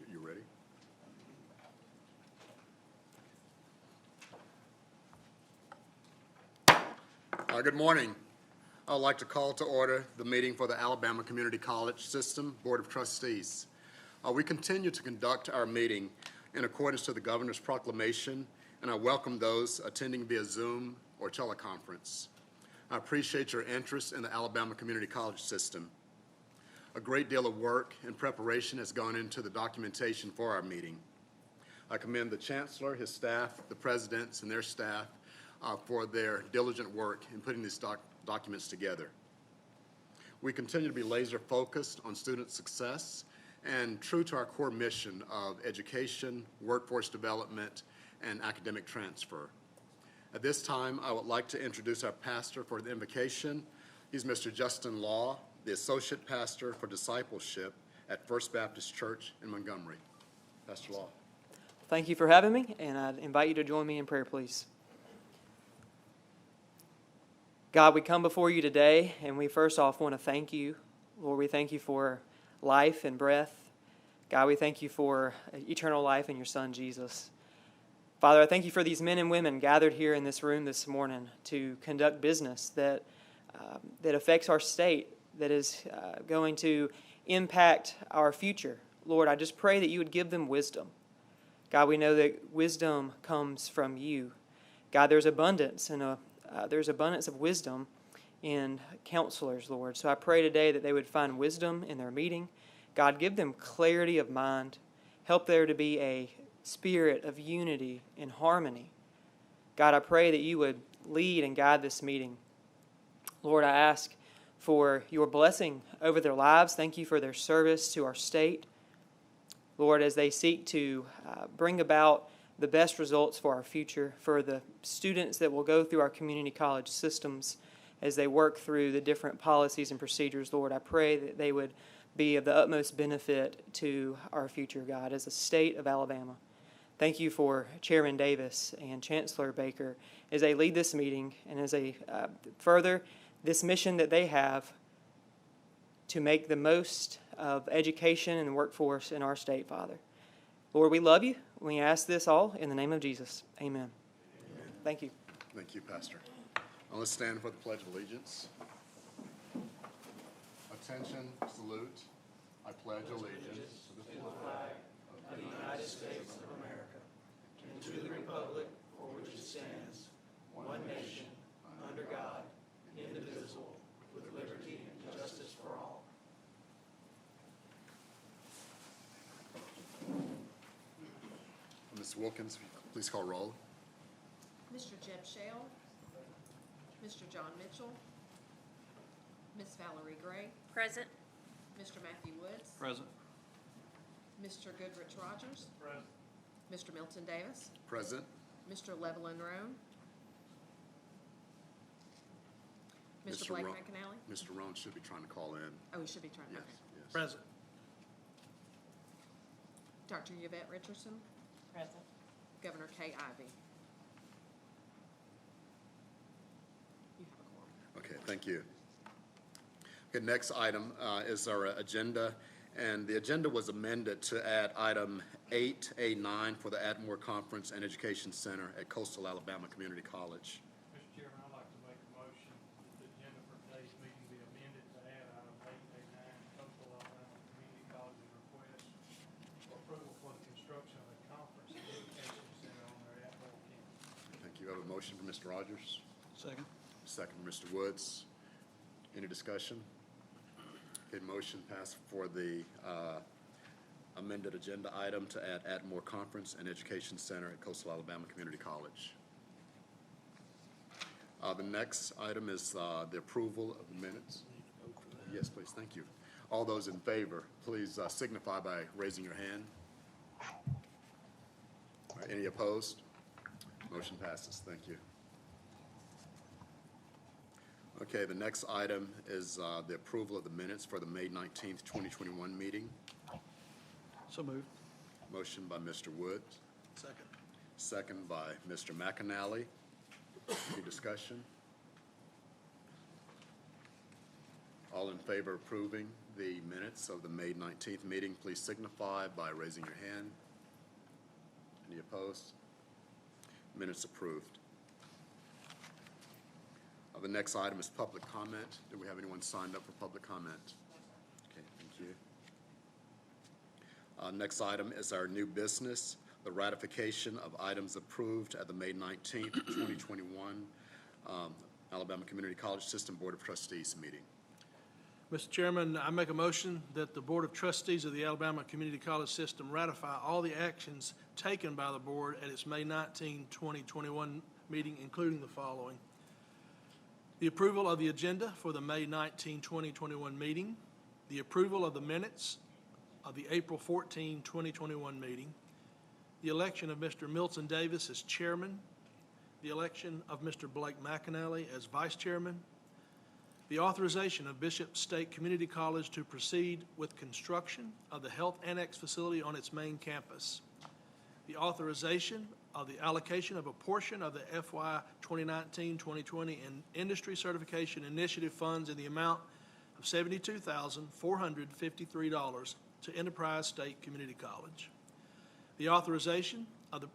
You ready? Good morning. I would like to call to order the meeting for the Alabama Community College System Board of Trustees. We continue to conduct our meeting in accordance to the Governor's proclamation, and I welcome those attending via Zoom or teleconference. I appreciate your interest in the Alabama Community College System. A great deal of work and preparation has gone into the documentation for our meeting. I commend the Chancellor, his staff, the presidents, and their staff for their diligent work in putting these documents together. We continue to be laser focused on student success and true to our core mission of education, workforce development, and academic transfer. At this time, I would like to introduce our pastor for the invocation. He's Mr. Justin Law, the Associate Pastor for Discipleship at First Baptist Church in Montgomery. Pastor Law. Thank you for having me, and I invite you to join me in prayer, please. God, we come before you today, and we first off want to thank you. Lord, we thank you for life and breath. God, we thank you for eternal life in your Son, Jesus. Father, I thank you for these men and women gathered here in this room this morning to conduct business that affects our state, that is going to impact our future. Lord, I just pray that you would give them wisdom. God, we know that wisdom comes from you. God, there's abundance of wisdom in counselors, Lord. So I pray today that they would find wisdom in their meeting. God, give them clarity of mind. Help there to be a spirit of unity and harmony. God, I pray that you would lead and guide this meeting. Lord, I ask for your blessing over their lives. Thank you for their service to our state. Lord, as they seek to bring about the best results for our future, for the students that will go through our community college systems as they work through the different policies and procedures, Lord, I pray that they would be of the utmost benefit to our future, God, as a state of Alabama. Thank you for Chairman Davis and Chancellor Baker as they lead this meeting and as they further this mission that they have to make the most of education and workforce in our state, Father. Lord, we love you. We ask this all in the name of Jesus. Amen. Amen. Thank you. Thank you, Pastor. Now let's stand for the Pledge of Allegiance. Attention, salute. I pledge allegiance to the flag of the United States of America and to the republic for which it stands, one nation, under God, indivisible, with liberty and justice for all. Ms. Wilkins, please call roll. Mr. Jeb Shale, Mr. John Mitchell, Ms. Valerie Gray. Present. Mr. Matthew Woods. Present. Mr. Goodrich Rogers. Present. Mr. Milton Davis. Present. Mr. Levelyn Roan. Mr. Blake McAnally. Mr. Roan should be trying to call in. Oh, he should be trying to. Yes, Okay. yes. Present. Dr. Yvette Richardson. Present. Governor Kay Ivey. You have a quorum. Okay, thank you. Okay, next item is our agenda, and the agenda was amended to add item 8A9 for the Atmore Conference and Education Center at Coastal Alabama Community College. Mr. Chairman, I'd like to make a motion that the agenda for today's meeting be amended to add item 8A9, Coastal Alabama Community College's request for approval for the construction of a conference and education center on their Atmore campus. Thank you. I have a motion from Mr. Rogers. Second. Second from Mr. Woods. Any discussion? Okay, motion passed for the amended agenda item to add Atmore Conference and Education Center at Coastal Alabama Community College. The next item is the approval of the minutes. Yes, please. Thank you. All those in favor, please signify by raising your hand. Any opposed? Motion passes. Thank you. Okay, the next item is the approval of the minutes for the May 19th, 2021 meeting. So moved. Motion by Mr. Woods. Second. Second by Mr. McAnally. Any discussion? All in favor of approving the minutes of the May 19th meeting, please signify by raising your hand. Any opposed? Minutes approved. The next item is public comment. Do we have anyone signed up for public comment? Okay, thank you. Next item is our new business, the ratification of items approved at the May 19th, 2021 Alabama Community College System Board of Trustees meeting. Mr. Chairman, I make a motion that the Board of Trustees of the Alabama Community College System ratify all the actions taken by the board at its May 19, 2021 meeting, including the following: the approval of the agenda for the May 19, 2021 meeting, the approval of the minutes of the April 14, 2021 meeting, the election of Mr. Milton Davis as chairman, the election of Mr. Blake McAnally as vice chairman, the authorization of Bishop State Community College to proceed with construction of the Health Annex facility on its main campus, the authorization of the allocation of a portion of the FY 2019-2020 Industry Certification Initiative funds in the amount of $72,453 to Enterprise State Community College, the authorization of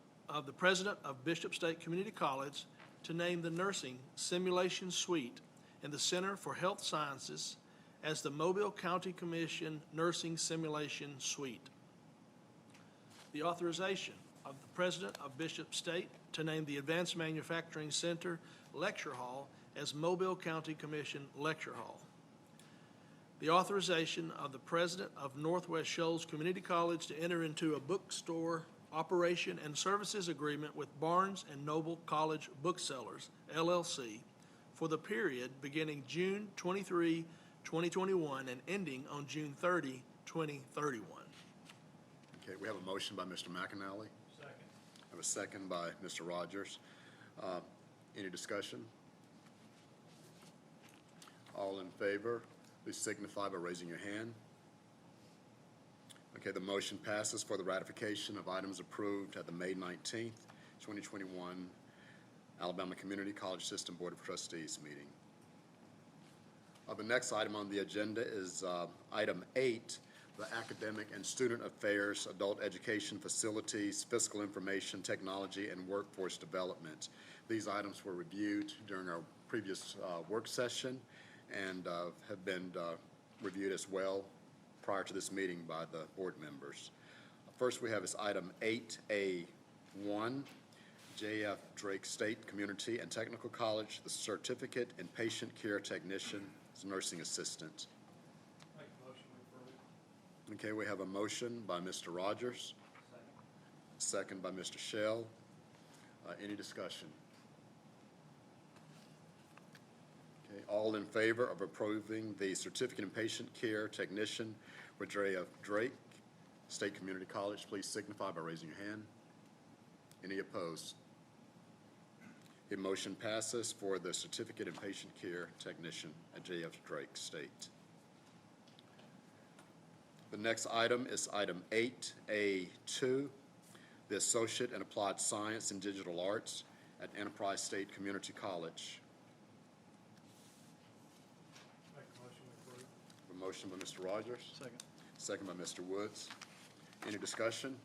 the president of Bishop State Community College to name the nursing simulation suite in the Center for Health Sciences as the Mobile County Commission Nursing Simulation Suite, the authorization of the president of Bishop State to name the Advanced Manufacturing Center Lecture Hall as Mobile County Commission Lecture Hall, the authorization of the president of Northwest Shoals Community College to enter into a bookstore operation and services agreement with Barnes & Noble College Booksellers, LLC, for the period beginning June 23, 2021 and ending on June 30, 2031. Okay, we have a motion by Mr. McAnally. Second. I have a second by Mr. Rogers. Any discussion? All in favor, please signify by raising your hand. Okay, the motion passes for the ratification of items approved at the May 19th, 2021 Alabama Community College System Board of Trustees meeting. The next item on the agenda is item 8, the Academic and Student Affairs, Adult Education Facilities, Fiscal Information, Technology, and Workforce Development. These items were reviewed during our previous work session and have been reviewed as well prior to this meeting by the board members. First we have is item 8A1, J.F. Drake State Community and Technical College, the Certificate in Patient Care Technician, Nursing Assistant. Make a motion we approve. Okay, we have a motion by Mr. Rogers, second by Mr. Shell. Any discussion? Okay, all in favor of approving the Certificate in Patient Care Technician for J.F. Drake State Community College, please signify by raising your hand. Any opposed? The motion passes for the Certificate in Patient Care Technician at J.F. Drake State. The next item is item 8A2, the Associate in Applied Science and Digital Arts at Enterprise State Community College. Make a motion we approve. A motion by Mr. Rogers. Second. Second by Mr. Woods. Any discussion?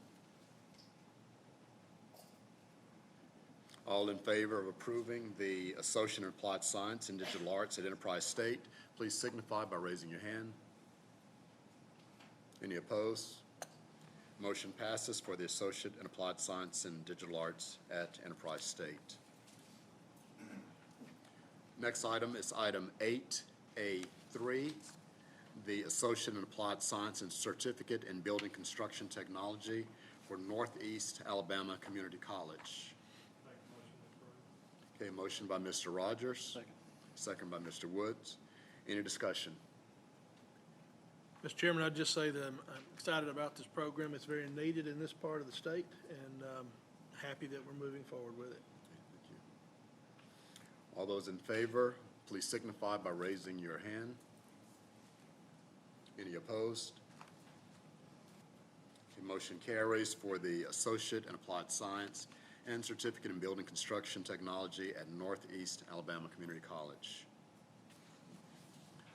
All in favor of approving the Associate in Applied Science and Digital Arts at Enterprise State, please signify by raising your hand. Any opposed? Motion passes for the Associate in Applied Science and Digital Arts at Enterprise State. Next item is item 8A3, the Associate in Applied Science and Certificate in Building Construction Technology for Northeast Alabama Community College. Make a motion we approve. Okay, motion by Mr. Rogers. Second. Second by Mr. Woods. Any discussion? Mr. Chairman, I'd just say that I'm excited about this program. It's very needed in this part of the state, and happy that we're moving forward with it. Thank you. All those in favor, please signify by raising your hand. Any opposed? Okay, motion carries for the Associate in Applied Science and Certificate in Building Construction Technology at Northeast Alabama Community College.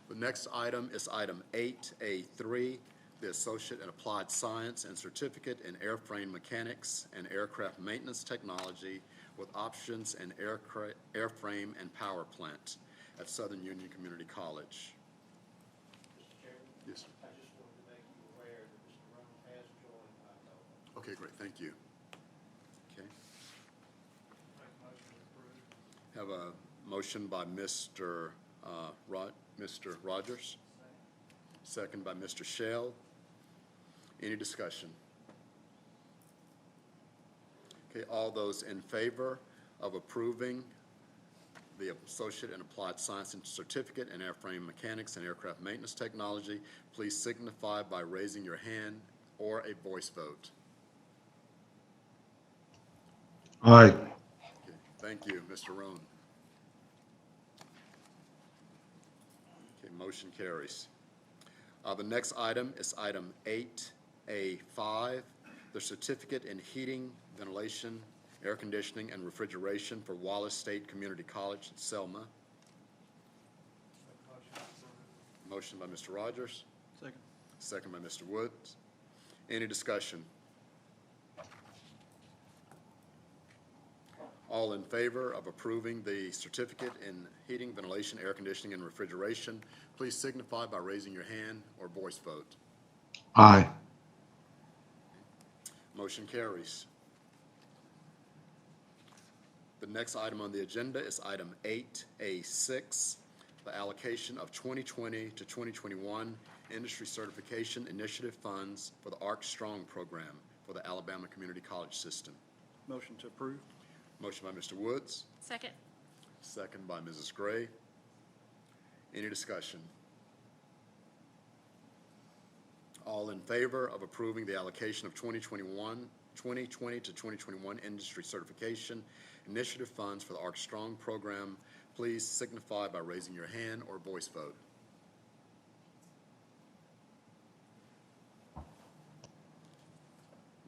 The next item is item 8A3, the Associate in Applied Science and Certificate in Airframe Mechanics and Aircraft Maintenance Technology with options in airframe and power plant at Southern Union Community College. Mr. Chairman? Yes, sir. I just wanted to make you aware that Mr. Roan has joined my call. Okay, great, thank you. Okay, Make a motion to approve. have a motion by Mr. Rogers, second by Mr. Shell. Any discussion? Okay, all those in favor of approving the Associate in Applied Science and Certificate in Airframe Mechanics and Aircraft Maintenance Technology, please signify by raising your hand or a voice vote. Aye. Okay, thank you, Mr. Roan. Okay, motion carries. The next item is item 8A5, the Certificate in Heating, Ventilation, Air Conditioning, and Refrigeration for Wallace State Community College, Selma. Make a motion to approve. Motion by Mr. Rogers, Second. second by Mr. Woods. Any discussion? All in favor of approving the Certificate in Heating, Ventilation, Air Conditioning, and Refrigeration, please signify by raising your hand or voice vote. Aye. Motion carries. The next item on the agenda is item 8A6, the allocation of 2020 to 2021 Industry Certification Initiative funds for the ARC Strong program for the Alabama Community College System. Motion to approve. Motion by Mr. Woods, Second. second by Mrs. Gray. Any discussion? All in favor of approving the allocation of 2020 to 2021 Industry Certification Initiative funds for the ARC Strong program, please signify by raising your hand or voice vote.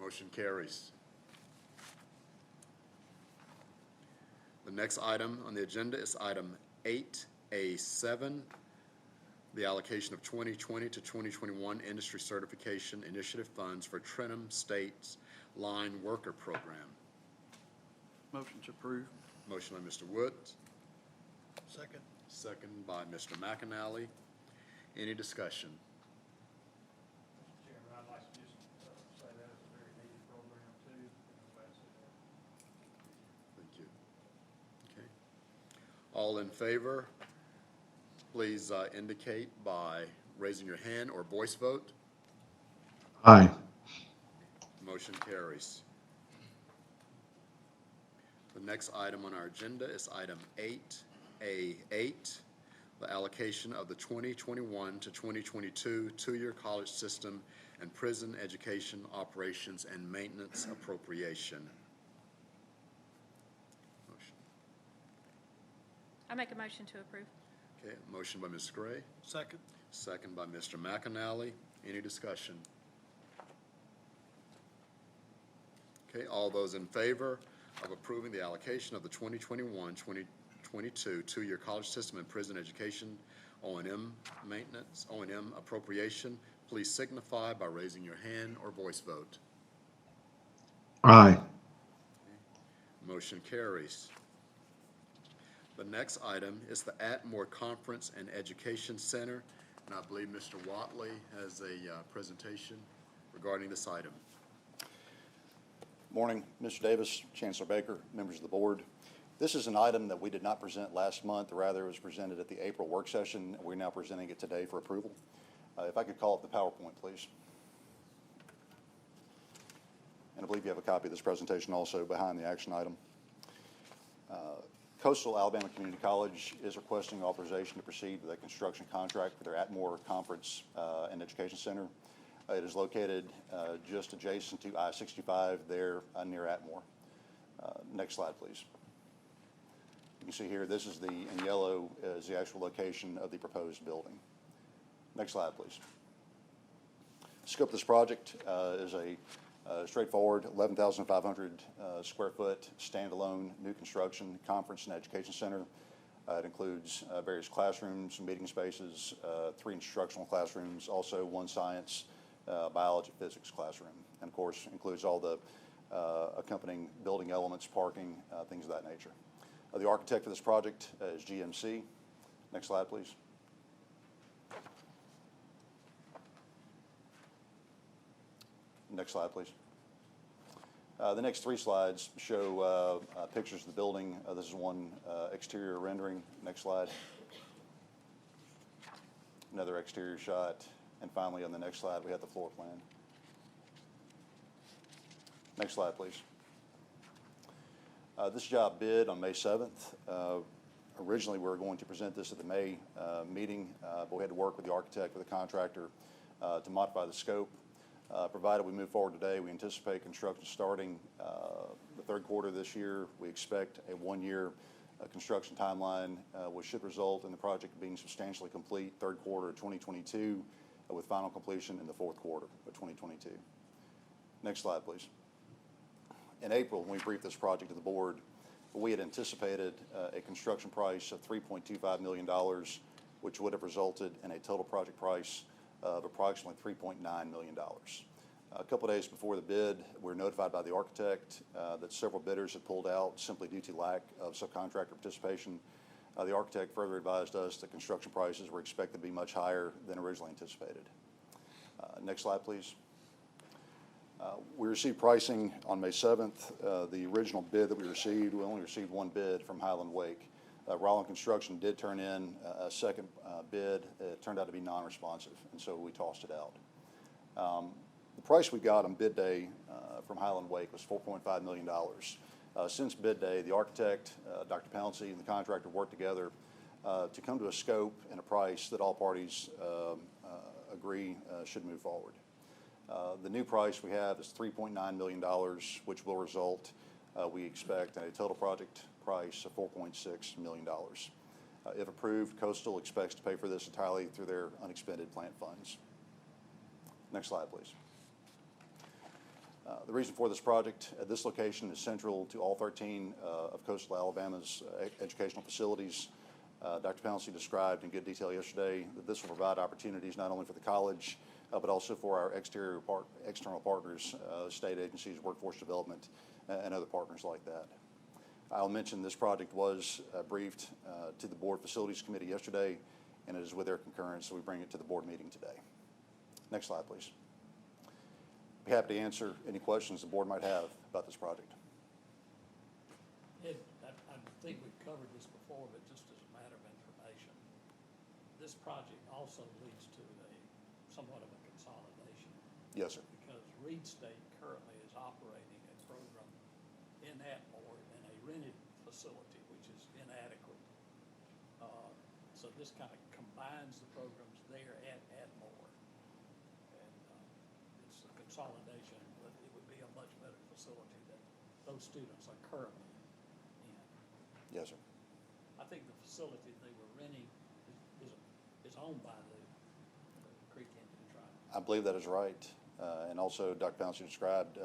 Motion carries. The next item on the agenda is item 8A7, the allocation of 2020 to 2021 Industry Certification Initiative funds for Trenton State's Line Worker Program. Motion to approve. Motion by Mr. Woods, Second. second by Mr. McAnally. Any discussion? Mr. Chairman, I'd like to just say that is a very needed program too. And I'm glad to see that. Thank you. Okay. All in favor, please indicate by raising your hand or voice vote. Aye. Motion carries. The next item on our agenda is item 8A8, the allocation of the 2021 to 2022 two-year college system and prison education operations and maintenance appropriation. Motion. I make a motion to approve. Okay, motion by Ms. Gray, Second. second by Mr. McAnally. Any discussion? Okay, all those in favor of approving the allocation of the 2021-2022 two-year college system and prison education O&M maintenance, O&M appropriation, please signify by raising your hand or voice vote. Aye. Motion carries. The next item is the Atmore Conference and Education Center, and I believe Mr. Watley has a presentation regarding this item. Morning, Mr. Davis, Chancellor Baker, members of the board. This is an item that we did not present last month, rather it was presented at the April work session. We're now presenting it today for approval. If I could call up the PowerPoint, please. And I believe you have a copy of this presentation also behind the action item. Coastal Alabama Community College is requesting authorization to proceed with a construction contract for their Atmore Conference and Education Center. It is located just adjacent to I-65 there near Atmore. Next slide, please. You can see here, this is in yellow is the actual location of the proposed building. Next slide, please. The scope of this project is a straightforward 11,500 square foot standalone new construction conference and education center. It includes various classrooms, meeting spaces, 3 instructional classrooms, also 1 science, biology, physics classroom, and of course includes all the accompanying building elements, parking, things of that nature. The architect for this project is GMC. Next slide, please. Next slide, please. The next 3 slides show pictures of the building. This is one exterior rendering. Next slide. Another exterior shot. And finally, on the next slide, we have the floor plan. Next slide, please. This job bid on May 7th. Originally, we were going to present this at the May meeting, but we had to work with the architect, with the contractor, to modify the scope. Provided we move forward today, we anticipate construction starting the 3rd quarter of this year. We expect a 1-year construction timeline, which should result in the project being substantially complete 3rd quarter of 2022, with final completion in the 4th quarter of 2022. Next slide, please. In April, when we briefed this project to the board, we had anticipated a construction price of $3.25 million, which would have resulted in a total project price of approximately $3.9 million. A couple days before the bid, we were notified by the architect that several bidders had pulled out simply due to lack of subcontractor participation. The architect further advised us that construction prices were expected to be much higher than originally anticipated. Next slide, please. We received pricing on May 7th. The original bid that we received, we only received 1 bid from Highland Wake. Rowland Construction did turn in a second bid. It turned out to be non-responsive, and so we tossed it out. The price we got on bid day from Highland Wake was $4.5 million. Since bid day, the architect, Dr. Pouncey, and the contractor worked together to come to a scope and a price that all parties agree should move forward. The new price we have is $3.9 million, which will result, we expect, in a total project price of $4.6 million. If approved, Coastal expects to pay for this entirely through their unexpended plant funds. Next slide, please. The reason for this project, this location is central to all 13 of Coastal Alabama's educational facilities. Dr. Pouncey described in good detail yesterday that this will provide opportunities not only for the college, but also for our external partners, state agencies, workforce development, and other partners like that. I'll mention this project was briefed to the Board Facilities Committee yesterday, and it is with their concurrence, so we bring it to the board meeting today. Next slide, please. Be happy to answer any questions the board might have about this project. Ed, I think we've covered this before, but just as a matter of information, this project also leads to somewhat of a consolidation. Yes, sir. Because Reed State currently is operating a program in Atmore in a rented facility, which is inadequate. So this kind of combines the programs there at Atmore. And it's a consolidation, but it would be a much better facility that those students are currently in. Yes, sir. I think the facility they were renting is owned by the Creek Indian Tribe. I believe that is right. And also, Dr. Pouncey described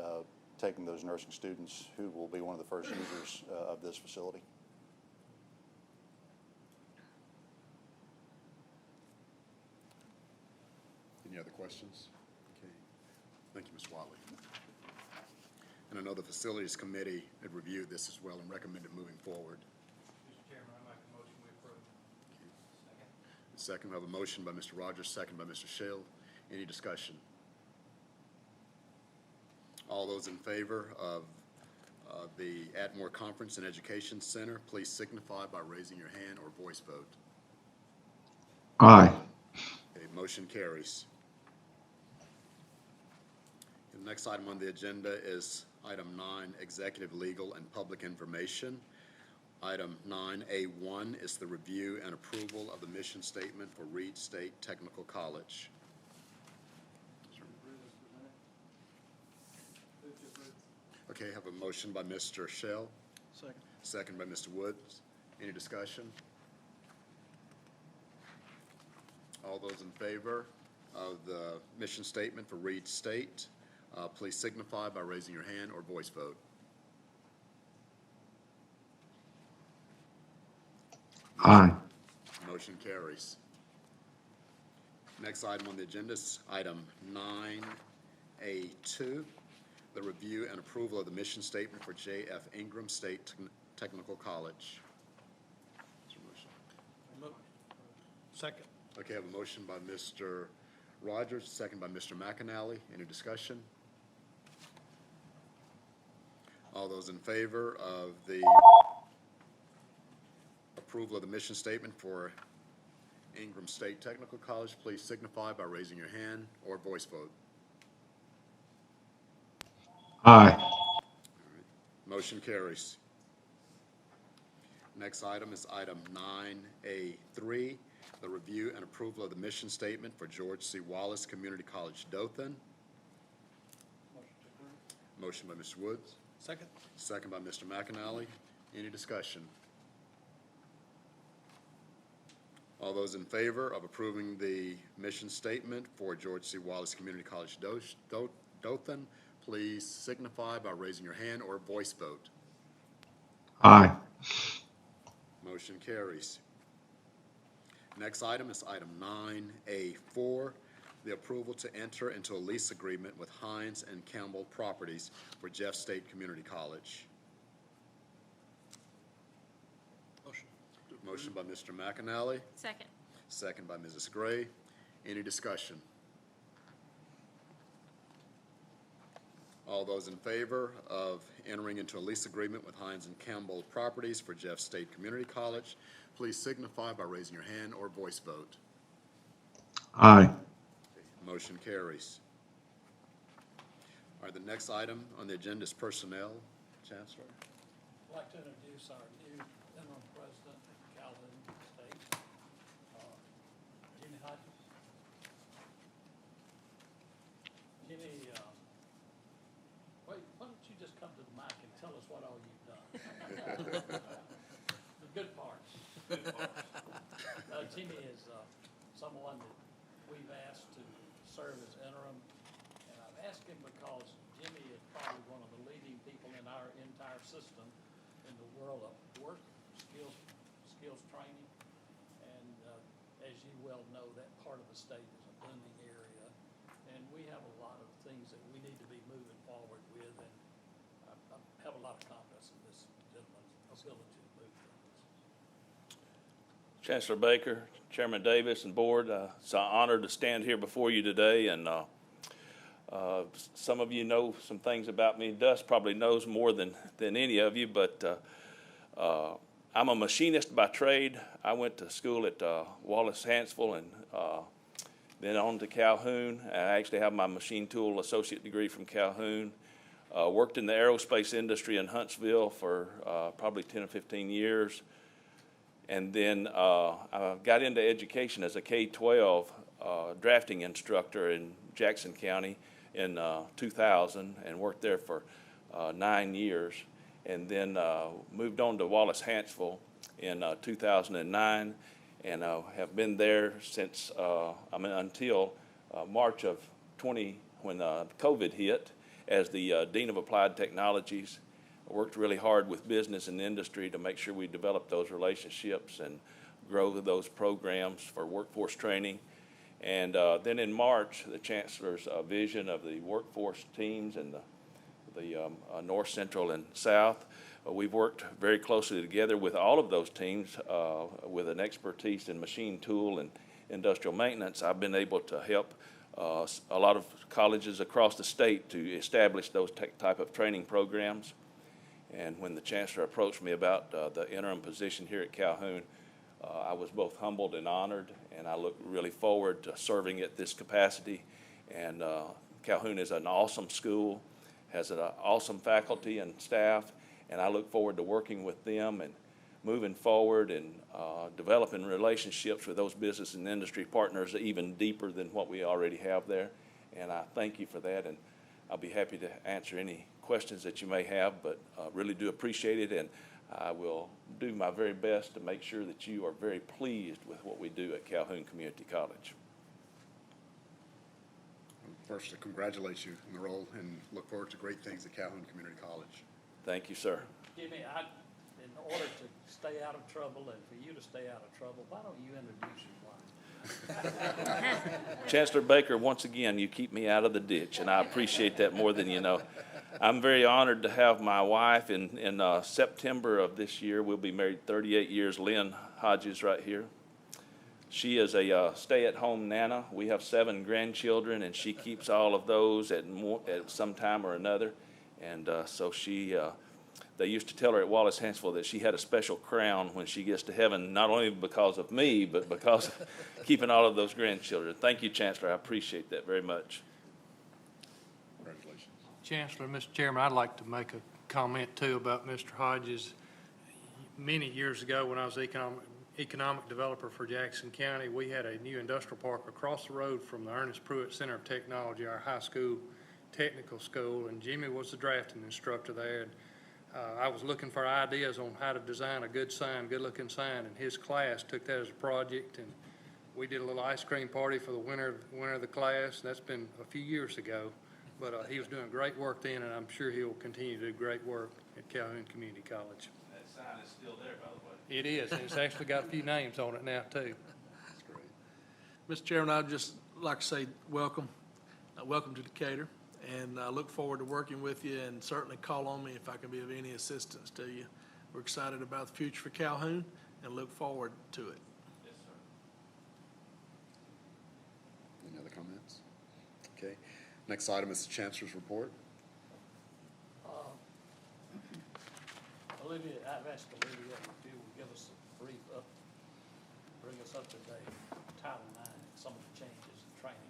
taking those nursing students who will be one of the first users of this facility. Any other questions? Okay. Thank you, Ms. Wiley. And I know the Facilities Committee had reviewed this as well and recommended moving forward. Mr. Chairman, I make a motion we approve. Second, we have a motion by Mr. Rogers, second by Mr. Schill. Any discussion? All those in favor of the Atmore Conference and Education Center, please signify by raising your hand or voice vote. Aye. Okay, motion carries. The next item on the agenda is item 9, Executive, Legal, and Public Information. Item 9A1 is the review and approval of the mission statement for Reed State Technical College. Okay, I have a motion by Mr. Shell. Second. Second by Mr. Woods. Any discussion? All those in favor of the mission statement for Reed State, please signify by raising your hand or voice vote. Aye. Motion carries. Next item on the agenda is item 9A2, the review and approval of the mission statement for J.F. Ingram State Technical College. Is there a motion? Second. Okay, I have a motion by Mr. Rogers, second by Mr. McAnally. Any discussion? All those in favor of the approval of the mission statement for Ingram State Technical College, please signify by raising your hand or voice vote. Aye. Motion carries. Next item is item 9A3, the review and approval of the mission statement for George C. Wallace Community College, Dothan. Motion by Mr. Woods, Second. second by Mr. McAnally. Any discussion? All those in favor of approving the mission statement for George C. Wallace Community College, Dothan, please signify by raising your hand or voice vote. Aye. Motion carries. Next item is item 9A4, the approval to enter into a lease agreement with Hines and Campbell Properties for Jeff State Community College. Motion. Motion by Mr. McAnally, Second. second by Mrs. Gray. Any discussion? All those in favor of entering into a lease agreement with Hines and Campbell Properties for Jeff State Community College, please signify by raising your hand or voice vote. Aye. Motion carries. All right, the next item on the agenda is personnel. Chancellor. I'd like to introduce our new interim president of Calhoun State, Jimmy Hodges. Jimmy, why don't you just come to the mic and tell us what all you've done? The good parts. Jimmy is someone that we've asked to serve as interim, and I've asked him because Jimmy is probably one of the leading people in our entire system in the world of work, skills training, and as you well know, that part of the state is a booming area, and we have a lot of things that we need to be moving forward with, and I have a lot of confidence in this gentleman's ability to move things. Chancellor Baker, Chairman Davis, and Board, it's an honor to stand here before you today, and some of you know some things about me. Dust probably knows more than any of you, but I'm a machinist by trade. I went to school at Wallace Hansville and then on to Calhoun. I actually have my machine tool associate degree from Calhoun. Worked in the aerospace industry in Huntsville for probably 10 or 15 years. And then I got into education as a K-12 drafting instructor in Jackson County in 2000 and worked there for 9 years. And then moved on to Wallace Hansville in 2009 and have been there since, until March of 20 when COVID hit as the Dean of Applied Technologies. I worked really hard with business and industry to make sure we develop those relationships and grow those programs for workforce training. And then in March, the Chancellor's vision of the workforce teams and the North, Central, and South, we've worked very closely together with all of those teams with an expertise in machine tool and industrial maintenance. I've been able to help a lot of colleges across the state to establish those type of training programs. And when the Chancellor approached me about the interim position here at Calhoun, I was both humbled and honored, and I look really forward to serving at this capacity. And Calhoun is an awesome school, has an awesome faculty and staff, and I look forward to working with them and moving forward and developing relationships with those business and industry partners even deeper than what we already have there. And I thank you for that, and I'll be happy to answer any questions that you may have, but really do appreciate it, and I will do my very best to make sure that you are very pleased with what we do at Calhoun Community College. First, to congratulate you on the role and look forward to great things at Calhoun Community College. Thank you, sir. Jimmy, in order to stay out of trouble and for you to stay out of trouble, why don't you introduce your wife? Chancellor Baker, once again, you keep me out of the ditch, and I appreciate that more than you know. I'm very honored to have my wife in September of this year. We'll be married 38 years, Lynn Hodges right here. She is a stay-at-home nana. We have 7 grandchildren, and she keeps all of those at some time or another. And so they used to tell her at Wallace Hansville that she had a special crown when she gets to heaven, not only because of me, but because of keeping all of those grandchildren. Thank you, Chancellor. I appreciate that very much. Congratulations. Chancellor, Mr. Chairman, I'd like to make a comment too about Mr. Hodges. Many years ago, when I was economic developer for Jackson County, we had a new industrial park across the road from the Ernest Pruitt Center of Technology, our high school technical school, and Jimmy was the drafting instructor there. And I was looking for ideas on how to design a good sign, good-looking sign, and his class took that as a project, and we did a little ice cream party for the winner of the class. That's been a few years ago, but he was doing great work then, and I'm sure he'll continue to do great work at Calhoun Community College. That sign is still there, by the way. It is, and it's actually got a few names on it now, too. That's great. Mr. Chairman, I'd just like to say welcome. Welcome to Decatur, and I look forward to working with you, and certainly call on me if I can be of any assistance to you. We're excited about the future for Calhoun and look forward to it. Yes, sir. Any other comments? Okay. Next item is the Chancellor's report. Olivia, I've asked Olivia if you will give us a brief bring us up to date, Title IX, some of the changes in training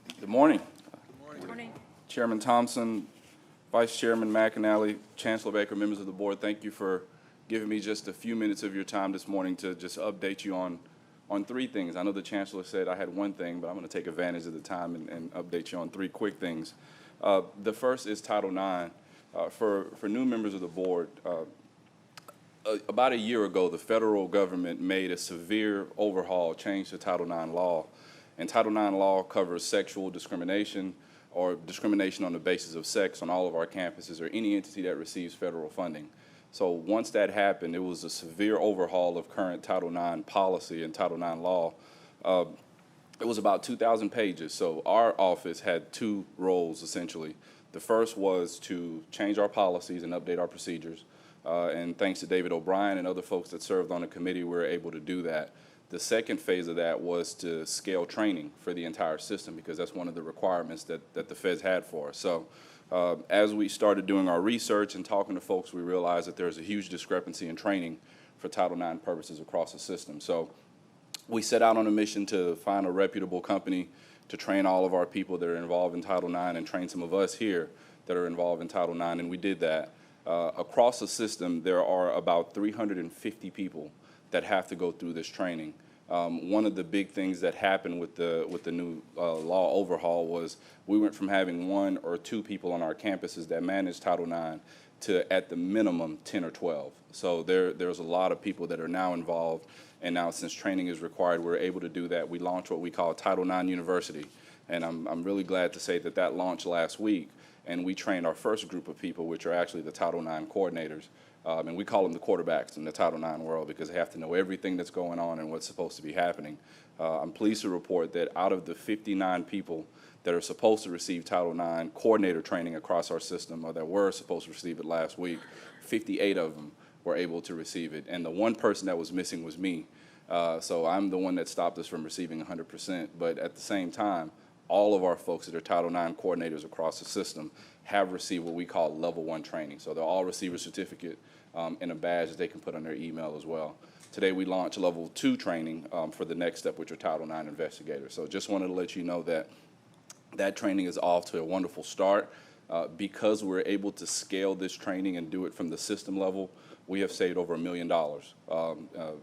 programs. Good morning. Good morning. Chairman Thompson, Vice Chairman McAnally, Chancellor Baker, members of the board, thank you for giving me just a few minutes of your time this morning to just update you on 3 things. I know the Chancellor said I had 1 thing, but I'm going to take advantage of the time and update you on 3 quick things. The first is Title IX. For new members of the board, about a year ago, the federal government made a severe overhaul change to Title IX law. And Title IX law covers sexual discrimination or discrimination on the basis of sex on all of our campuses or any entity that receives federal funding. So once that happened, it was a severe overhaul of current Title IX policy and Title IX law. It was about 2,000 pages. So our office had 2 roles, essentially. The first was to change our policies and update our procedures. And thanks to David O'Brien and other folks that served on the committee, we were able to do that. The second phase of that was to scale training for the entire system because that's one of the requirements that the feds had for us. So as we started doing our research and talking to folks, we realized that there's a huge discrepancy in training for Title IX purposes across the system. So we set out on a mission to find a reputable company to train all of our people that are involved in Title IX and train some of us here that are involved in Title IX, and we did that. Across the system, there are about 350 people that have to go through this training. One of the big things that happened with the new law overhaul was we went from having 1 or 2 people on our campuses that manage Title IX to, at the minimum, 10 or 12. So there's a lot of people that are now involved. And now, since training is required, we're able to do that. We launched what we call Title IX University, and I'm really glad to say that launched last week, and we trained our first group of people, which are actually the Title IX coordinators, and we call them the quarterbacks in the Title IX world because they have to know everything that's going on and what's supposed to be happening. I'm pleased to report that out of the 59 people that are supposed to receive Title IX coordinator training across our system, or that were supposed to receive it last week, 58 of them were able to receive it. And the 1 person that was missing was me. So I'm the one that stopped us from receiving 100%. But at the same time, all of our folks that are Title IX coordinators across the system have received what we call Level 1 training. So they'll all receive a certificate and a badge that they can put on their email as well. Today we launched Level 2 training for the next step, which are Title IX investigators. So just wanted to let you know that training is off to a wonderful start. Because we're able to scale this training and do it from the system level, we have saved over $1 million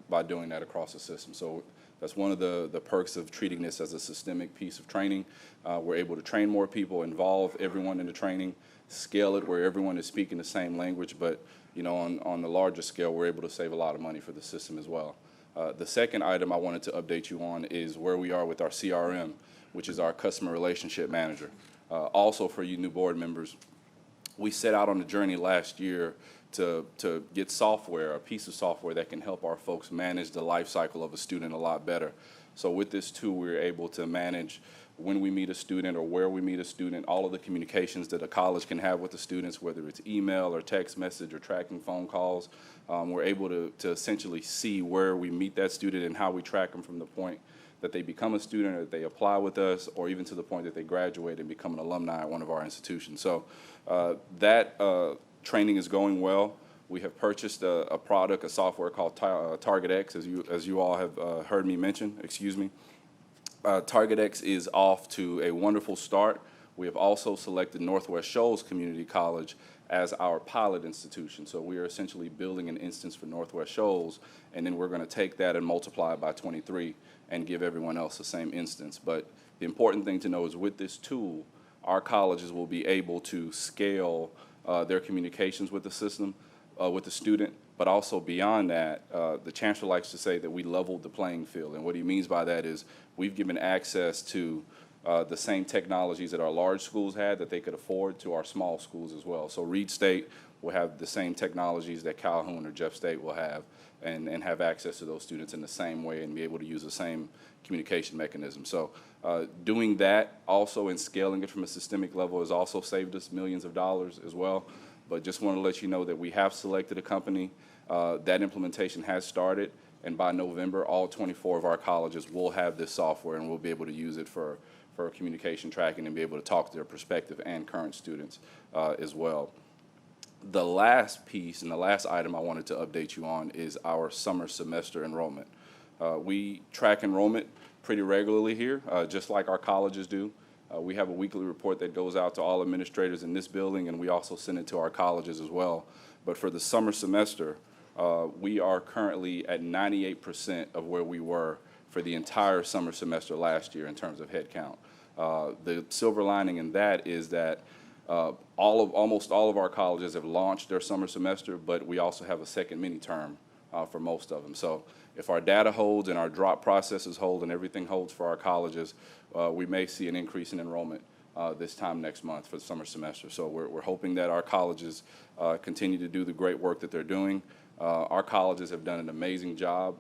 by doing that across the system. So that's one of the perks of treating this as a systemic piece of training. We're able to train more people, involve everyone in the training, scale it where everyone is speaking the same language, but on the larger scale, we're able to save a lot of money for the system as well. The second item I wanted to update you on is where we are with our CRM, which is our Customer Relationship Manager. Also for you new board members, we set out on a journey last year to get software, a piece of software that can help our folks manage the life cycle of a student a lot better. So with this tool, we're able to manage when we meet a student or where we meet a student, all of the communications that a college can have with the students, whether it's email or text message or tracking phone calls. We're able to essentially see where we meet that student and how we track them from the point that they become a student or that they apply with us, or even to the point that they graduate and become an alumni at one of our institutions. So that training is going well. We have purchased a product, a software called TargetX, as you all have heard me mention, excuse me. TargetX is off to a wonderful start. We have also selected Northwest Shoals Community College as our pilot institution. So we are essentially building an instance for Northwest Shoals, and then we're going to take that and multiply it by 23 and give everyone else the same instance. But the important thing to know is with this tool, our colleges will be able to scale their communications with the system, with the student, but also beyond that, the Chancellor likes to say that we leveled the playing field. And what he means by that is we've given access to the same technologies that our large schools had that they could afford to our small schools as well. So Reed State will have the same technologies that Calhoun or Jeff State will have, and have access to those students in the same way and be able to use the same communication mechanism. So doing that also and scaling it from a systemic level has also saved us millions of dollars as well. But just want to let you know that we have selected a company. That implementation has started, and by November, all 24 of our colleges will have this software, and we'll be able to use it for communication tracking and be able to talk to their prospective and current students as well. The last piece and the last item I wanted to update you on is our summer semester enrollment. We track enrollment pretty regularly here, just like our colleges do. We have a weekly report that goes out to all administrators in this building, and we also send it to our colleges as well. But for the summer semester, we are currently at 98% of where we were for the entire summer semester last year in terms of head count. The silver lining in that is that almost all of our colleges have launched their summer semester, but we also have a second mini term for most of them. So if our data holds and our drop processes hold and everything holds for our colleges, we may see an increase in enrollment this time next month for the summer semester. So we're hoping that our colleges continue to do the great work that they're doing. Our colleges have done an amazing job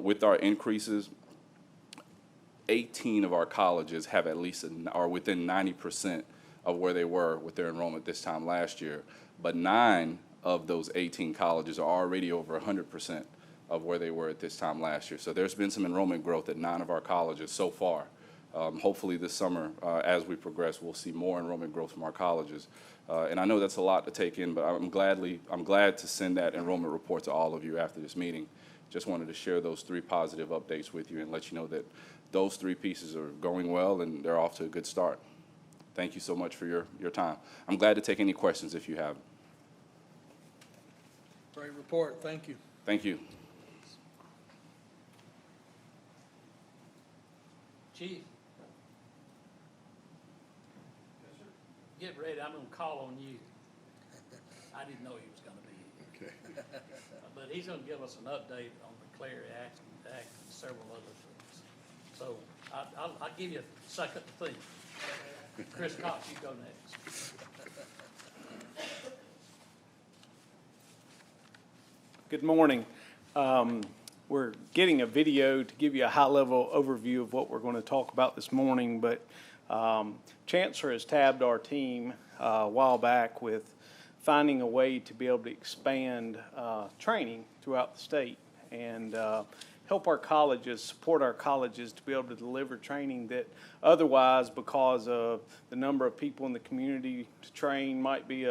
with our increases. 18 of our colleges have at least are within 90% of where they were with their enrollment this time last year, but 9 of those 18 colleges are already over 100% of where they were at this time last year. So there's been some enrollment growth at 9 of our colleges so far. Hopefully this summer, as we progress, we'll see more enrollment growth from our colleges. And I know that's a lot to take in, but I'm glad to send that enrollment report to all of you after this meeting. Just wanted to share those 3 positive updates with you and let you know that those 3 pieces are going well and they're off to a good start. Thank you so much for your time. I'm glad to take any questions if you have them. Great report. Thank you. Thank you. Chief. Get ready, I'm gonna call on you. I didn't know he was gonna be here. Okay. But he's gonna give us an update on the Clery Act and several other things. So I'll give you a second to think. Chris Cox, you go next. Good morning. We're getting a video to give you a high-level overview of what we're going to talk about this morning, but Chancellor has tabbed our team a while back with finding a way to be able to expand training throughout the state and help our colleges, support our colleges to be able to deliver training that otherwise, because of the number of people in the community to train, might be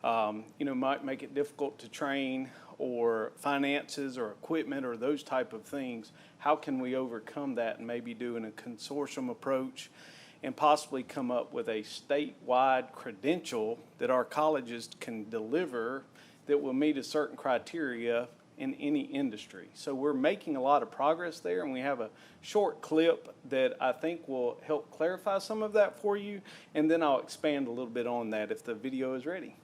might make it difficult to train, or finances or equipment or those type of things. How can we overcome that and maybe do in a consortium approach and possibly come up with a statewide credential that our colleges can deliver that will meet a certain criteria in any industry? So we're making a lot of progress there, and we have a short clip that I think will help clarify some of that for you, and then I'll expand a little bit on that if the video is ready.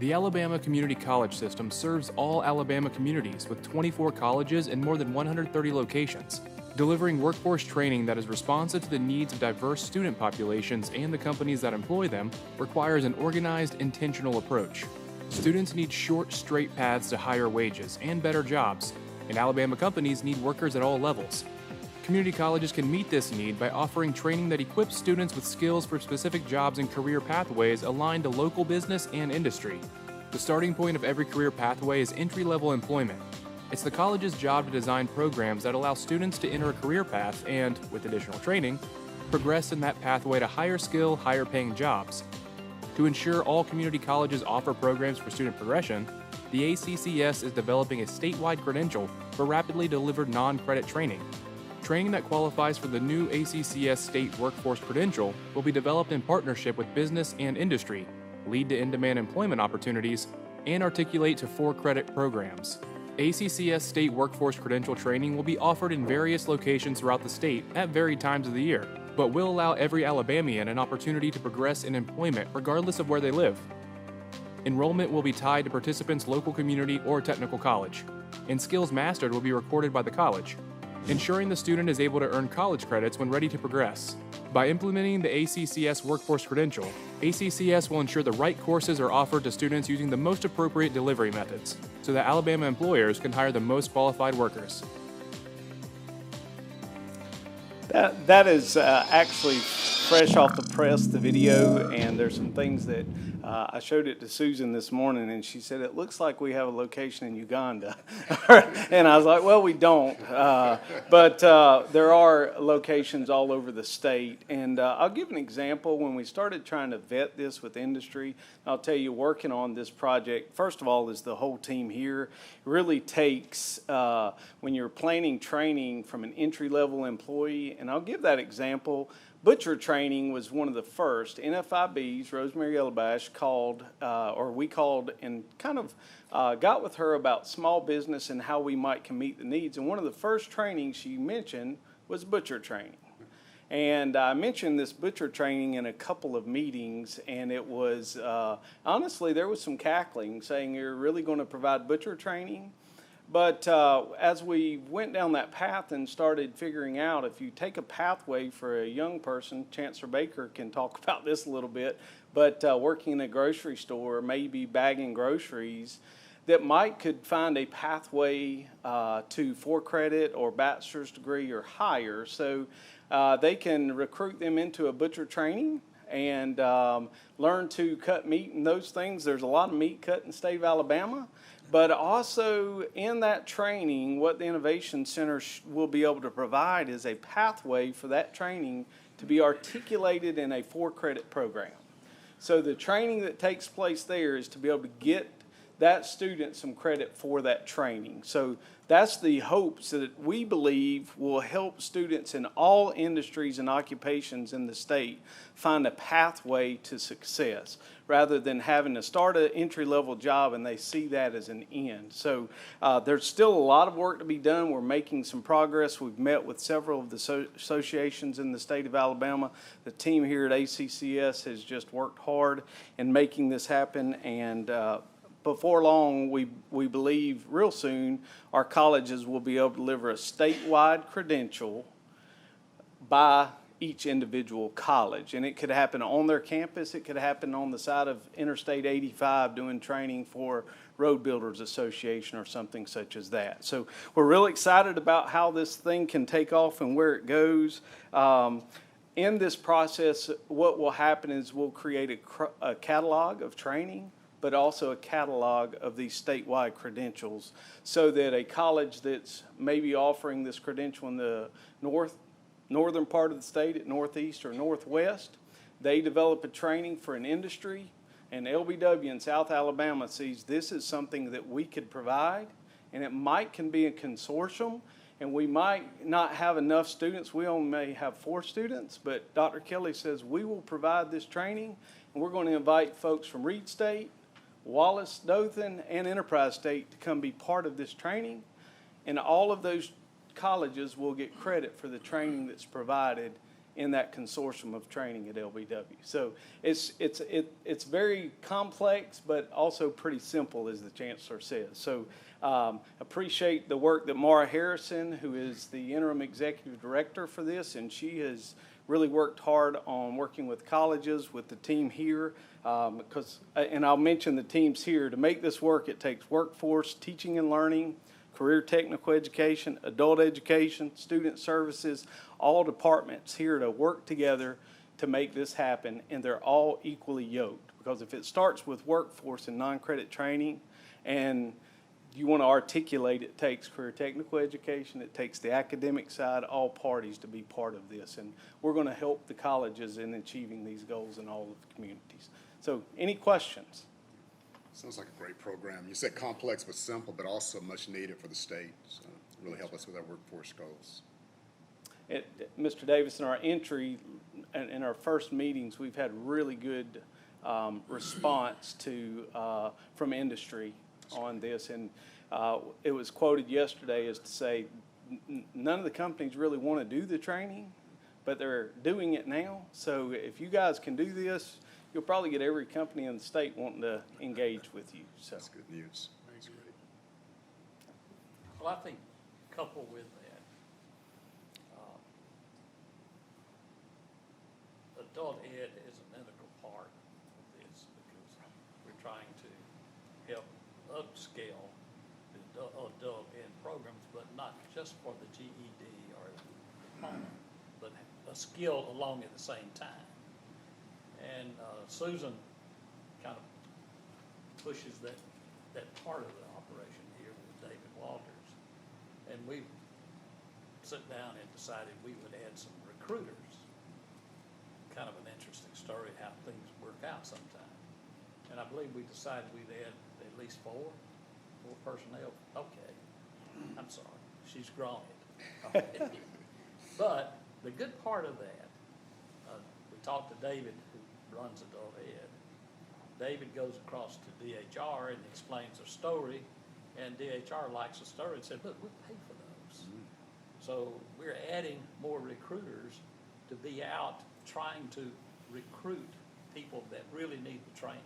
The Alabama Community College system serves all Alabama communities with 24 colleges and more than 130 locations. Delivering workforce training that is responsive to the needs of diverse student populations and the companies that employ them requires an organized, intentional approach. Students need short, straight paths to higher wages and better jobs, and Alabama companies need workers at all levels. Community colleges can meet this need by offering training that equips students with skills for specific jobs and career pathways aligned to local business and industry. The starting point of every career pathway is entry-level employment. It's the college's job to design programs that allow students to enter a career path and, with additional training, progress in that pathway to higher skill, higher paying jobs. To ensure all community colleges offer programs for student progression, the ACCS is developing a statewide credential for rapidly delivered non-credit training. Training that qualifies for the new ACCS State Workforce Credential will be developed in partnership with business and industry, lead to in-demand employment opportunities, and articulate to 4-credit programs. ACCS State Workforce Credential training will be offered in various locations throughout the state at varied times of the year, but will allow every Alabamian an opportunity to progress in employment regardless of where they live. Enrollment will be tied to participants' local community or technical college, and skills mastered will be recorded by the college, ensuring the student is able to earn college credits when ready to progress. By implementing the ACCS Workforce Credential, ACCS will ensure the right courses are offered to students using the most appropriate delivery methods, so that Alabama employers can hire the most qualified workers. That is actually fresh off the press, the video, and there's some things that I showed it to Susan this morning, and she said, it looks like we have a location in Uganda. And I was like, well, we don't. But there are locations all over the state. And I'll give an example. When we started trying to vet this with industry, I'll tell you, working on this project, first of all, is the whole team here. It really takes, when you're planning training from an entry-level employee, and I'll give that example. Butcher training was one of the first. NFIB's Rosemary Yellowbash called, we called and kind of got with her about small business and how we might can meet the needs. And one of the first trainings she mentioned was butcher training. And I mentioned this butcher training in a couple of meetings, and it was, honestly, there was some cackling saying, you're really going to provide butcher training? But as we went down that path and started figuring out, if you take a pathway for a young person, Chancellor Baker can talk about this a little bit, but working in a grocery store, maybe bagging groceries, that could find a pathway to 4-credit or bachelor's degree or higher. So they can recruit them into a butcher training and learn to cut meat and those things. There's a lot of meat cut in the state of Alabama. But also in that training, what the Innovation Center will be able to provide is a pathway for that training to be articulated in a 4-credit program. So the training that takes place there is to be able to get that student some credit for that training. So that's the hopes that we believe will help students in all industries and occupations in the state find a pathway to success, rather than having to start an entry-level job and they see that as an end. So there's still a lot of work to be done. We're making some progress. We've met with several of the associations in the state of Alabama. The team here at ACCS has just worked hard in making this happen, and before long, we believe real soon, our colleges will be able to deliver a statewide credential by each individual college. And it could happen on their campus. It could happen on the side of Interstate 85 doing training for Road Builders Association or something such as that. So we're really excited about how this thing can take off and where it goes. In this process, what will happen is we'll create a catalog of training, but also a catalog of these statewide credentials, so that a college that's maybe offering this credential in the northern part of the state at Northeast or Northwest, they develop a training for an industry, and LBW in South Alabama sees this is something that we could provide, and it can be a consortium, and we might not have enough students. We only may have 4 students, but Dr. Kelly says we will provide this training, and we're going to invite folks from Reed State, Wallace, Dothan, and Enterprise State to come be part of this training, and all of those colleges will get credit for the training that's provided in that consortium of training at LBW. So it's very complex, but also pretty simple, as the Chancellor says. So appreciate the work that Mara Harrison, who is the interim executive director for this, and she has really worked hard on working with colleges, with the team here, and I'll mention the teams here. To make this work, it takes workforce, teaching and learning, career technical education, adult education, student services, all departments here to work together to make this happen, and they're all equally yoked. Because if it starts with workforce and non-credit training, and you want to articulate, it takes career technical education, it takes the academic side, all parties to be part of this. And we're going to help the colleges in achieving these goals in all of the communities. So any questions? Sounds like a great program. You said complex but simple, but also much needed for the state. So really help us with our workforce goals. Mr. Davis, in our entry, in our first meetings, we've had really good response from industry on this. And it was quoted yesterday as to say, none of the companies really want to do the training, but they're doing it now. So if you guys can do this, you'll probably get every company in the state wanting to engage with you. So that's good news. That's great. Well, I think coupled with that, adult ed is an integral part of this because we're trying to help upscale the adult ed programs, but not just for the GED or the diploma, but a skill along at the same time. And Susan kind of pushes that part of the operation here with David Walters. And we sat down and decided we would add some recruiters. Kind of an interesting story how things work out sometimes. And I believe we decided we'd add at least four personnel. Okay, I'm sorry, she's grown it. Okay. But the good part of that, we talked to David, who runs adult ed. David goes across to DHR and explains a story, and DHR likes the story and said, look, we'll pay for those. Mm-hmm. So we're adding more recruiters to be out trying to recruit people that really need the training.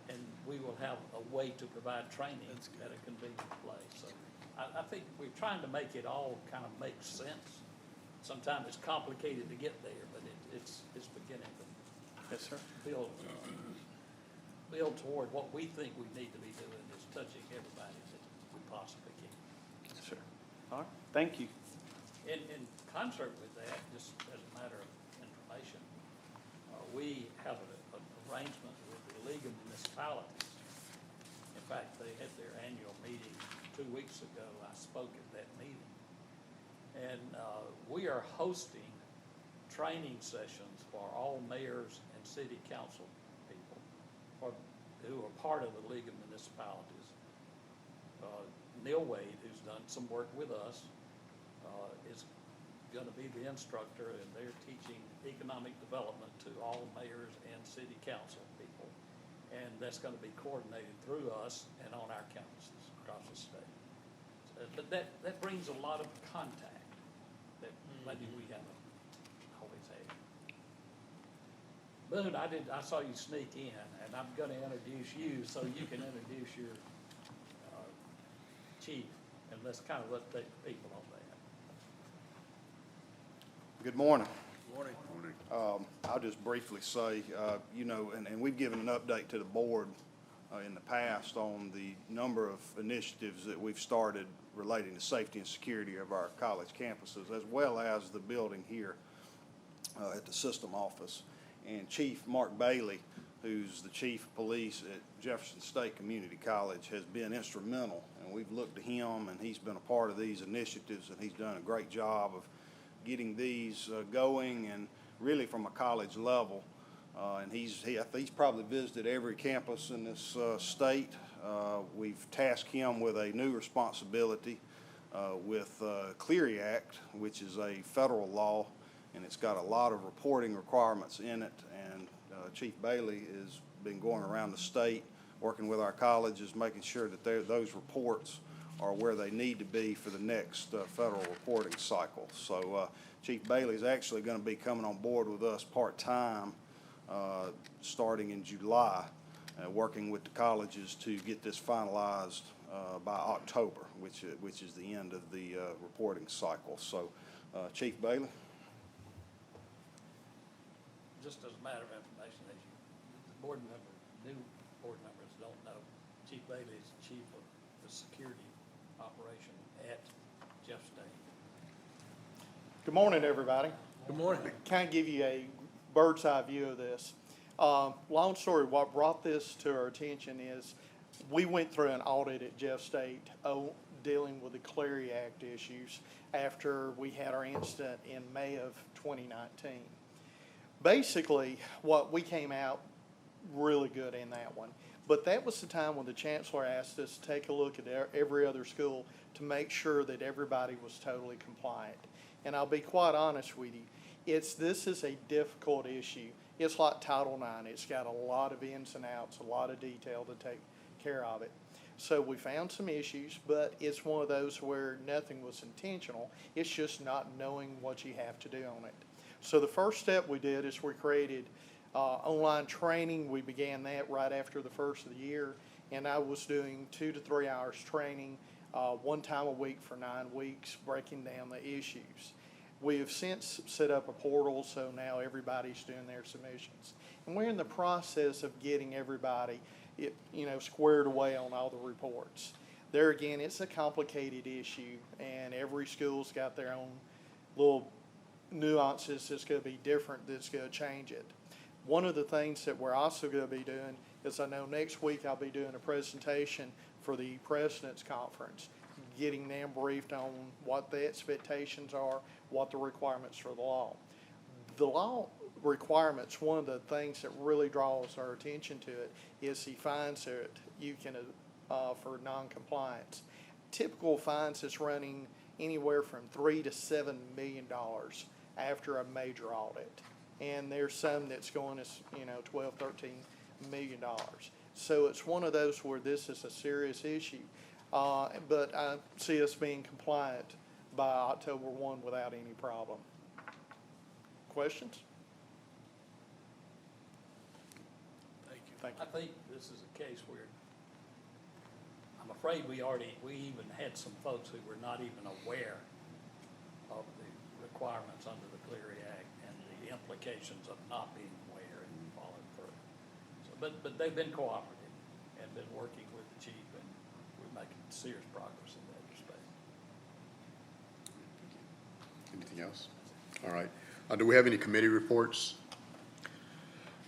And we will have a way to provide training at a convenient place. So I think we're trying to make it all kind of make sense. Sometimes it's complicated to get there, but it's beginning to build toward what we think we need to be doing, is touching everybody that we possibly can. Sure. All right. Thank you. In concert with that, just as a matter of information, we have an arrangement with the League of Municipalities. In fact, they had their annual meeting 2 weeks ago. I spoke at that meeting. And we are hosting training sessions for all mayors and city council people who are part of the League of Municipalities. Neil Wade, who's done some work with us, is going to be the instructor, and they're teaching economic development to all mayors and city council people. And that's going to be coordinated through us and on our campuses across the state. But that brings a lot of contact that maybe we haven't always had. Boone, I saw you sneak in, and I'm going to introduce you so you can introduce your chief, and let's kind of update the people on that. Good morning. Morning. I'll just briefly say, and we've given an update to the board in the past on the number of initiatives that we've started relating to safety and security of our college campuses, as well as the building here at the system office. And Chief Mark Bailey, who's the chief of police at Jefferson State Community College, has been instrumental, and we've looked to him, and he's been a part of these initiatives, and he's done a great job of getting these going, and really from a college level. And he's probably visited every campus in this state. We've tasked him with a new responsibility with Clery Act, which is a federal law, and it's got a lot of reporting requirements in it. And Chief Bailey has been going around the state, working with our colleges, making sure that those reports are where they need to be for the next federal reporting cycle. So Chief Bailey is actually going to be coming on board with us part-time starting in July, working with the colleges to get this finalized by October, which is the end of the reporting cycle. So Chief Bailey. Just as a matter of information, as you, the new board members don't know, Chief Bailey is Chief of the Security Operation at Jeff State. Good morning, everybody. Good morning. Kind of give you a bird's eye view of this. Long story, what brought this to our attention is we went through an audit at Jeff State dealing with the Clery Act issues after we had our incident in May of 2019. Basically, what we came out really good in that one. But that was the time when the Chancellor asked us to take a look at every other school to make sure that everybody was totally compliant. And I'll be quite honest with you, this is a difficult issue. It's like Title IX. It's got a lot of ins and outs, a lot of detail to take care of it. So we found some issues, but it's one of those where nothing was intentional. It's just not knowing what you have to do on it. So the first step we did is we created online training. We began that right after the first of the year, and I was doing 2 to 3 hours training one time a week for 9 weeks, breaking down the issues. We have since set up a portal, so now everybody's doing their submissions. And we're in the process of getting everybody squared away on all the reports. There again, it's a complicated issue, and every school's got their own little nuances that's going to be different, that's going to change it. One of the things that we're also going to be doing is, I know next week I'll be doing a presentation for the President's Conference, getting them briefed on what the expectations are, what the requirements for the law. The law requirements, one of the things that really draws our attention to it is the fines that you can, for non-compliance. Typical fines is running anywhere from $3 to $7 million after a major audit. And there's some that's going as, 12, $13 million. So it's one of those where this is a serious issue. But I see us being compliant by October 1 without any problem. Questions? Thank you. Thank you. I think this is a case where I'm afraid we even had some folks who were not even aware of the requirements under the Clery Act and the implications of not being aware and following through. So, but they've been cooperative and been working with the chief, and we're making serious progress in that respect. Anything else? All right. Do we have any committee reports?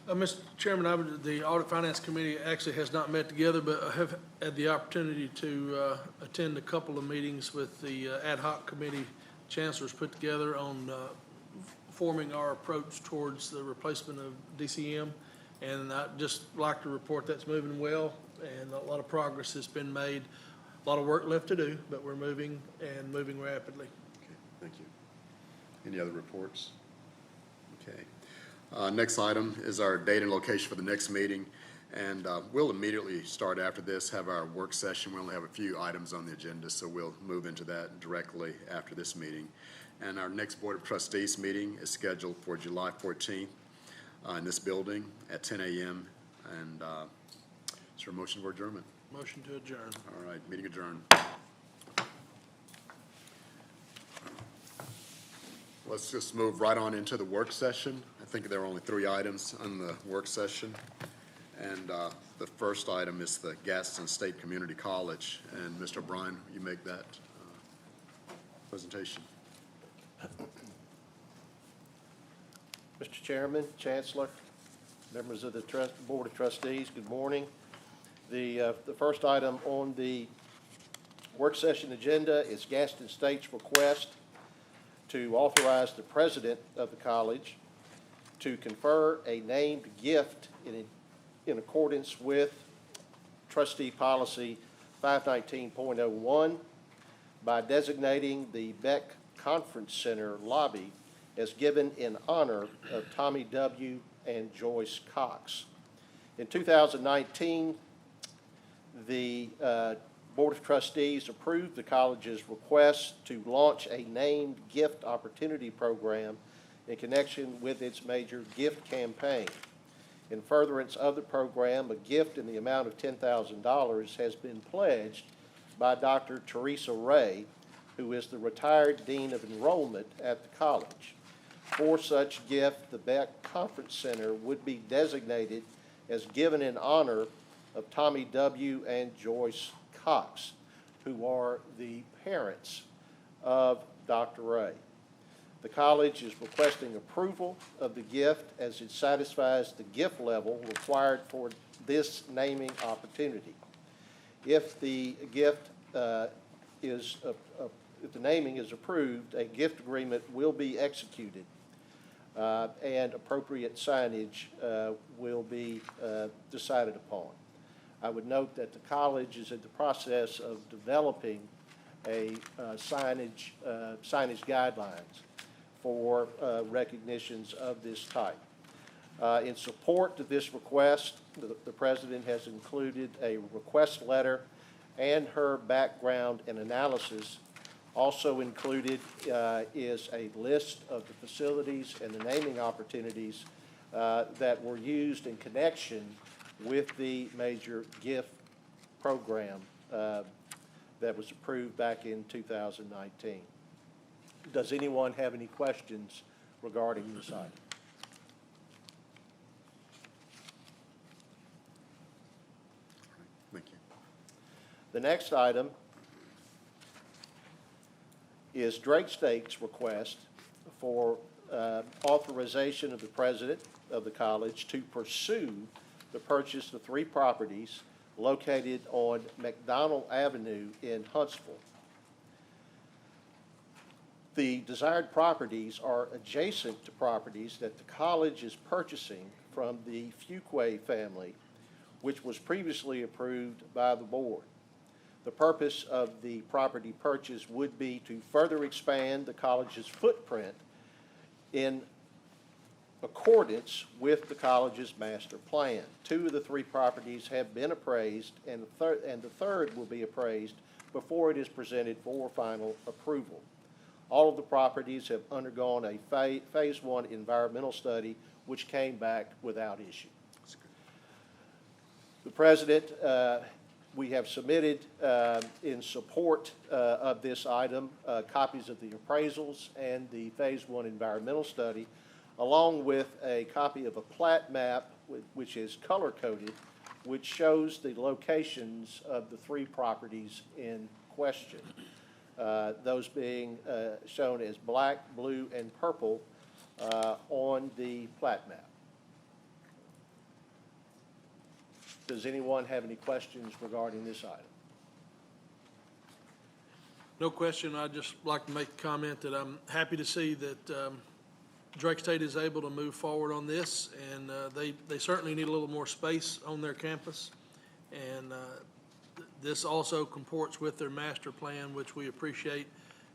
Mr. Chairman, the Audit Finance Committee actually has not met together, but I have had the opportunity to attend a couple of meetings with the ad hoc committee Chancellor's put together on forming our approach towards the replacement of DCM. And I'd just like to report that's moving well, and a lot of progress has been made. A lot of work left to do, but we're moving and moving rapidly. Okay, thank you. Any other reports? Okay. Next item is our date and location for the next meeting, and we'll immediately start after this, have our work session. We only have a few items on the agenda, so we'll move into that directly after this meeting. And our next Board of Trustees meeting is scheduled for July 14th in this building at 10 a.m. And is there a motion for adjournment? Motion to adjourn. All right, meeting adjourned. Let's just move right on into the work session. I think there are only 3 items on the work session. And the first item is the Gaston State Community College. And Mr. O'Brien, you make that presentation. Mr. Chairman, Chancellor, members of the Board of Trustees, good morning. The first item on the work session agenda is Gaston State's request to authorize the president of the college to confer a named gift in accordance with trustee policy 519.01 by designating the Beck Conference Center lobby as given in honor of Tommy W. and Joyce Cox. In 2019, the Board of Trustees approved the college's request to launch a named gift opportunity program in connection with its major gift campaign. In furtherance of the program, a gift in the amount of $10,000 has been pledged by Dr. Teresa Ray, who is the retired Dean of Enrollment at the college. For such gift, the Beck Conference Center would be designated as given in honor of Tommy W. and Joyce Cox, who are the parents of Dr. Ray. The college is requesting approval of the gift as it satisfies the gift level required for this naming opportunity. If the gift if the naming is approved, a gift agreement will be executed and appropriate signage will be decided upon. I would note that the college is in the process of developing a signage guidelines for recognitions of this type. In support of this request, the President has included a request letter and her background and analysis. Also included is a list of the facilities and the naming opportunities that were used in connection with the major gift program that was approved back in 2019. Does anyone have any questions regarding this item? Thank you. The next item is Drake State's request for authorization of the president of the college to pursue the purchase of 3 properties located on McDonald Avenue in Huntsville. The desired properties are adjacent to properties that the college is purchasing from the Fuqua family, which was previously approved by the board. The purpose of the property purchase would be to further expand the college's footprint in accordance with the college's master plan. 2 of the 3 properties have been appraised, and the third will be appraised before it is presented for final approval. All of the properties have undergone a phase 1 environmental study, which came back without issue. The President, we have submitted in support of this item copies of the appraisals and the phase 1 environmental study, along with a copy of a plat map which is color-coded, which shows the locations of the 3 properties in question. Those being shown as black, blue, and purple on the plat map. Does anyone have any questions regarding this item? No question. I'd just like to make a comment that I'm happy to see that Drake State is able to move forward on this, and they certainly need a little more space on their campus. And this also comports with their master plan, which we appreciate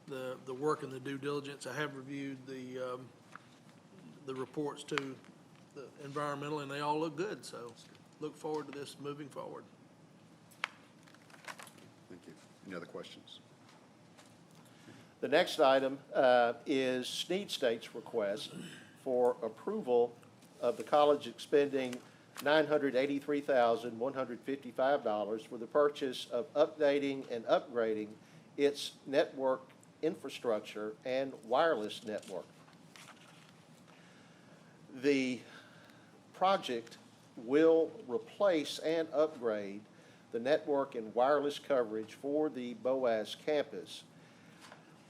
the work and the due diligence. I have reviewed the reports to the environmental, and they all look good. So look forward to this moving forward. Thank you. Any other questions? The next item is Snead State's request for approval of the college expending $983,155 for the purchase of updating and upgrading its network infrastructure and wireless network. The project will replace and upgrade the network and wireless coverage for the Boaz campus,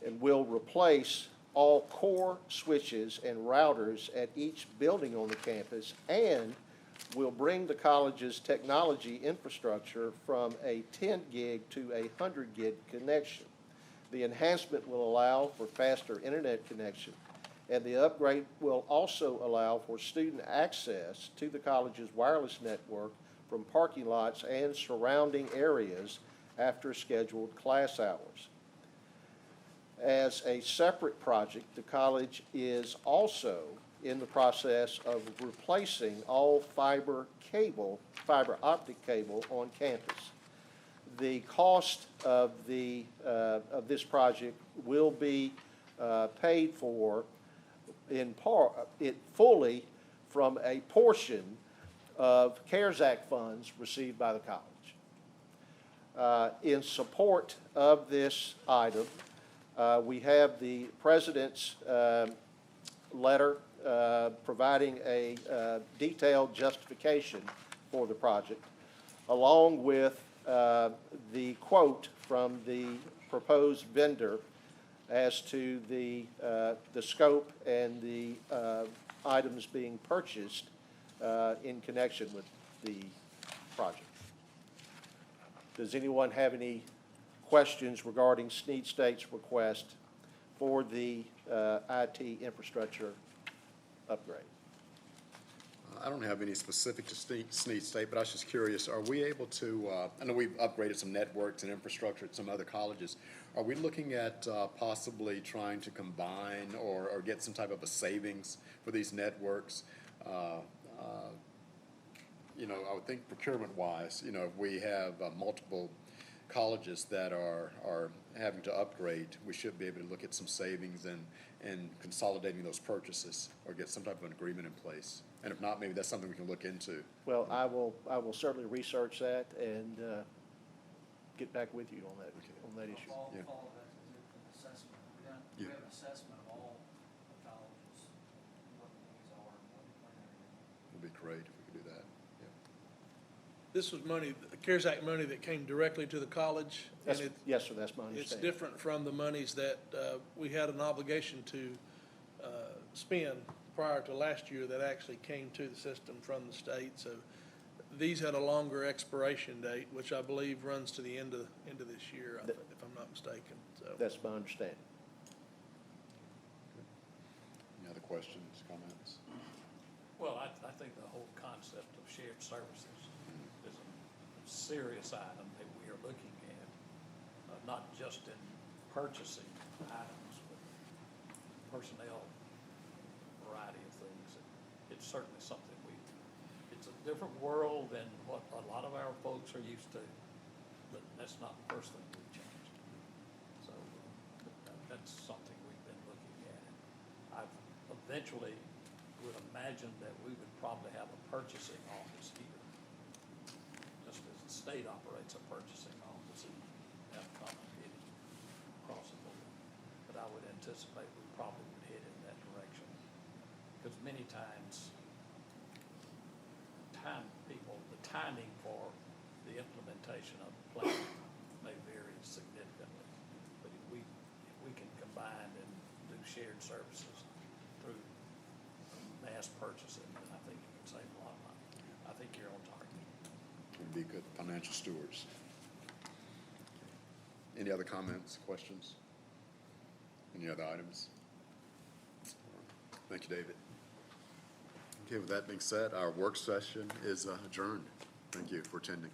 and will replace all core switches and routers at each building on the campus, and will bring the college's technology infrastructure from a 10 gig to a 100 gig connection. The enhancement will allow for faster internet connection, and the upgrade will also allow for student access to the college's wireless network from parking lots and surrounding areas after scheduled class hours. As a separate project, the college is also in the process of replacing all fiber optic cable on campus. the cost of this project will be paid for in part, fully from a portion of CARES Act funds received by the college. In support of this item, we have the President's letter providing a detailed justification for the project, along with the quote from the proposed vendor as to the scope and the items being purchased in connection with the project. Does anyone have any questions regarding Snead State's request for the IT infrastructure upgrade? I don't have any specific to Snead State, but I was just curious, are we able to, I know we've upgraded some networks and infrastructure at some other colleges. Are we looking at possibly trying to combine or get some type of a savings for these networks? I would think procurement-wise, if we have multiple colleges that are having to upgrade, we should be able to look at some savings and consolidating those purchases or get some type of an agreement in place. And if not, maybe that's something we can look into. Well, I will certainly research that and get back with you on that issue. Yeah. All of that is an assessment. We have an assessment of all the colleges, what the needs are, and what the plan is. It'd be great if we could do that. Yeah. This was money, the CARES Act money that came directly to the college. Yes, And sir, that's my understanding. it's different from the monies that we had an obligation to spend prior to last year that actually came to the system from the state. So these had a longer expiration date, which I believe runs to the end of this year, if I'm not mistaken. So That's my understanding. Any other questions, comments? Well, I think the whole concept of shared services is a serious item that we are looking at, not just in purchasing items, but personnel, variety of things. It's certainly something it's a different world than what a lot of our folks are used to, but that's not the first thing we've changed. So that's something we've been looking at. I eventually would imagine that we would probably have a purchasing office here, just as the state operates a purchasing office and have common bidding across the board. But I would anticipate we probably would head in that direction, because many times the timing for the implementation of the plan may vary significantly. But if we can combine and do shared services through mass purchasing, then I think you can save a lot of money. I think you're on target. We'd be good financial stewards. Any other comments, questions? Any other items? Thank you, David. Okay, with that being said, our work session is adjourned. Thank you for attending.